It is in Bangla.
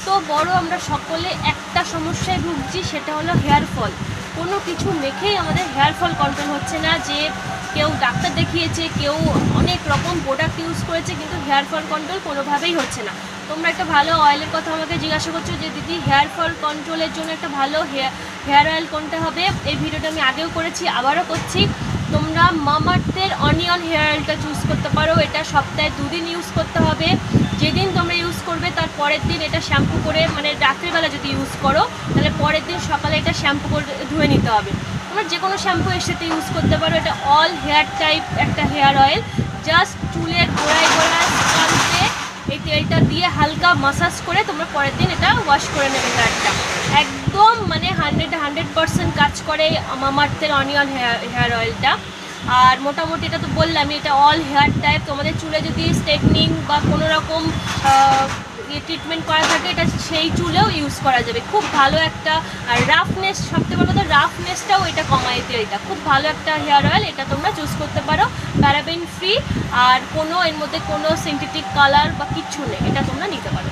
ছোট বড় আমরা সকলে একটা সমস্যায় ভুগছি, সেটা হলো হেয়ার ফল। কোনো কিছু মেখেই আমাদের হেয়ার ফল কন্ট্রোল হচ্ছে না। যে কেউ ডাক্তার দেখিয়েছে, কেউ অনেক রকম প্রোডাক্ট ইউজ করেছে, কিন্তু হেয়ার ফল কন্ট্রোল কোনোভাবেই হচ্ছে না। তোমরা একটা ভালো অয়েলের কথা আমাকে জিজ্ঞাসা করছো যে দিদি হেয়ার ফল কন্ট্রোলের জন্য একটা ভালো হেয়ার অয়েল কোনটা হবে। এই ভিডিওটা আমি আগেও করেছি, আবারও করছি। তোমরা মামাআর্থের অনিয়ন হেয়ার অয়েলটা চুজ করতে পারো। এটা সপ্তাহে 2 দিন ইউজ করতে হবে। যেদিন তোমরা ইউজ করবে তার পরের দিন এটা শ্যাম্পু করে, মানে রাত্রিবেলা যদি ইউজ করো তাহলে পরের দিন সকালে এটা শ্যাম্পু করে ধুয়ে নিতে হবে। তোমরা যে কোনো শ্যাম্পু এর সাথে ইউজ করতে পারো। এটা অল হেয়ার টাইপ একটা হেয়ার অয়েল। জাস্ট চুলের গোড়ায় গোড়ায় স্কাল্পে এই তেলটা দিয়ে হালকা মাসাজ করে তোমরা পরের দিন এটা ওয়াশ করে নেবে। হেয়ারটা একদম মানে 100% কাজ করে মামাআর্থের অনিয়ন হেয়ার অয়েলটা। আর মোটামুটি এটা তো বললামই, এটা অল হেয়ার টাইপ। তোমাদের চুলে যদি স্ট্রেটনিং বা কোনো রকম ট্রিটমেন্ট করা থাকে, এটা সেই চুলেও ইউজ করা যাবে। খুব ভালো একটা, আর রাফনেস, সবথেকে বড় কথা রাফনেসটাও এটা কমায় তেলটা। খুব ভালো একটা হেয়ার অয়েল, এটা তোমরা চুজ করতে পারো। প্যারাবেন ফ্রি, আর কোনো এর মধ্যে কোনো সিনথেটিক কালার বা কিচ্ছু নেই, এটা তোমরা নিতে পারো।